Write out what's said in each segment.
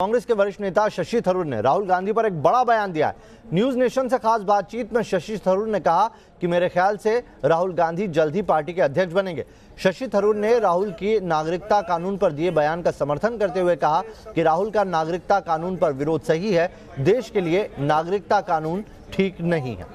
कांग्रेस के वरिष्ठ नेता शशि थरूर ने राहुल गांधी पर एक बड़ा बयान दिया है। न्यूज नेशन से खास बातचीत में शशि थरूर ने कहा कि मेरे ख्याल से राहुल गांधी जल्द ही पार्टी के अध्यक्ष बनेंगे। शशि थरूर ने राहुल की नागरिकता कानून पर दिए बयान का समर्थन करते हुए कहा कि राहुल का नागरिकता कानून पर विरोध सही है, देश के लिए नागरिकता कानून ठीक नहीं है।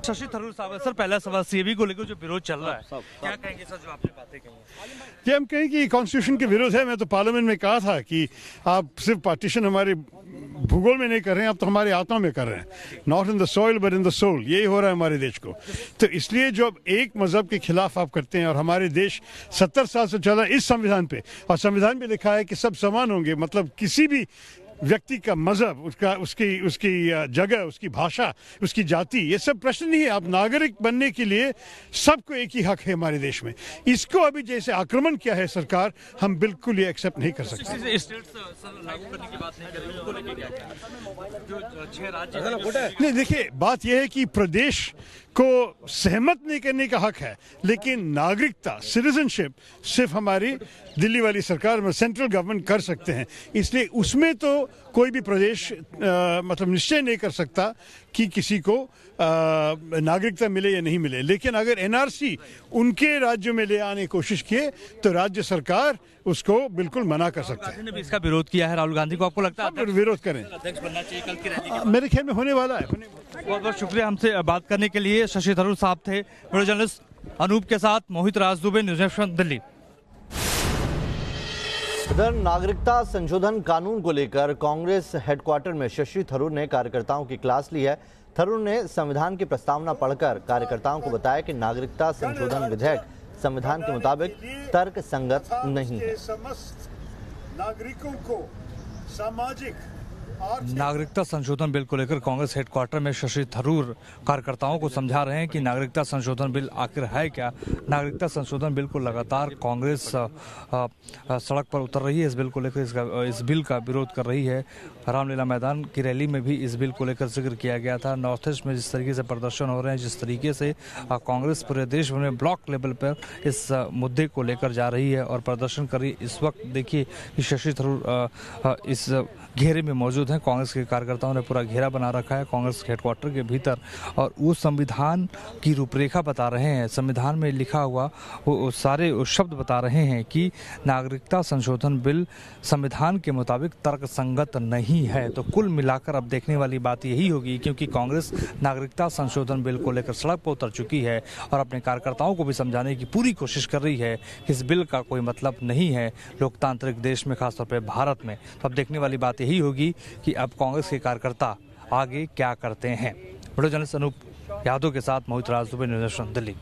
शशि थरूर साहब, सर पहला सवाल सीएबी को लेकर जो विरोध चल रहा है, क्या कहेंगे सर जो आपने बातें कही हैं? कि हम कहें कि कॉन्स्टिट्यूशन के विरोध है। मैं तो पार्लियामेंट में कहा था कि आप सिर्फ पार्टीशन हमारे भूगोल में नहीं कर रहे हैं, आप तो हमारे आत्मा में कर रहे हैं। Not in the soil but in the soul, यही हो रहा है हमारे देश को। तो इसलिए जो अब एक मजहब के खिलाफ आप करते हैं और हमारे देश 70 साल से चला इस संविधान पे, और संविधान में लिखा है कि सब समान होंगे, मतलब किसी भी व्यक्ति का मजहब, उसकी जगह, उसकी भाषा, उसकी जाति, ये सब प्रश्न नहीं है। आप नागरिक बनने के लिए सबको एक ही हक है हमारे देश में। इसको अभी जैसे आक्रमण किया है सरकार, हम बिल्कुल ये एक्सेप्ट नहीं कर सकते। नहीं, देखिए बात यह है कि प्रदेश को सहमत नहीं करने का हक है, लेकिन नागरिकता, सिटीजनशिप सिर्फ हमारी दिल्ली वाली सरकार में, सेंट्रल गवर्नमेंट कर सकते हैं। इसलिए उसमें तो कोई भी प्रदेश मतलब निश्चय नहीं कर सकता कि किसी को नागरिकता मिले या नहीं मिले। लेकिन अगर एनआरसी उनके राज्यों में ले आने की कोशिश किए तो राज्य सरकार उसको बिल्कुल मना कर सकता है। ने भी इसका विरोध किया है राहुल गांधी को, आपको लगता है विरोध करें? अध्यक्ष बनना चाहिए कल की रैली के? मेरे ख्याल में होने वाला है। बहुत बहुत शुक्रिया हमसे बात करने के लिए। शशि थरूर साहब थे। वीडियो जर्नलिस्ट अनूप के साथ मोहित राज दुबे, न्यूज़ नेशन दिल्ली। इधर नागरिकता संशोधन कानून को लेकर कांग्रेस हेडक्वार्टर में शशि थरूर ने कार्यकर्ताओं की क्लास ली है। थरूर ने संविधान की प्रस्तावना पढ़कर कार्यकर्ताओं को बताया कि नागरिकता संशोधन विधेयक संविधान के मुताबिक तर्क संगत नहीं है। नागरिकों को सामाजिक नागरिकता संशोधन बिल को लेकर कांग्रेस हेडक्वार्टर में शशि थरूर कार्यकर्ताओं को समझा रहे हैं कि नागरिकता संशोधन बिल आखिर है क्या। नागरिकता संशोधन बिल को लगातार कांग्रेस सड़क पर उतर रही है। इस बिल को लेकर इस बिल का विरोध कर रही है। रामलीला मैदान की रैली में भी इस बिल को लेकर जिक्र किया गया था। नॉर्थ ईस्ट में जिस तरीके से प्रदर्शन हो रहे हैं, जिस तरीके से कांग्रेस पूरे देश में ब्लॉक लेवल पर इस मुद्दे को लेकर जा रही है और प्रदर्शन कर रही है, इस वक्त देखिए कि शशि थरूर इस घेरे में मौजूद हैं। कांग्रेस के कार्यकर्ताओं ने पूरा घेरा बना रखा है कांग्रेस हेडक्वार्टर के भीतर और वो संविधान की रूपरेखा बता रहे हैं। संविधान में लिखा हुआ वो सारे शब्द बता रहे हैं कि नागरिकता संशोधन बिल संविधान के मुताबिक तर्कसंगत नहीं है। तो कुल मिलाकर अब देखने वाली बात यही होगी, क्योंकि कांग्रेस नागरिकता संशोधन बिल को लेकर सड़क पर उतर चुकी है और अपने कार्यकर्ताओं को भी समझाने की पूरी कोशिश कर रही है कि इस बिल का कोई मतलब नहीं है लोकतांत्रिक देश में, खासतौर पर भारत में। तो अब देखने वाली बात यही होगी कि अब कांग्रेस के कार्यकर्ता आगे क्या करते हैं। वीडियो जर्नलिस्ट अनूप यादव के साथ मोहित राज दुबे, न्यूज़ नेशन दिल्ली।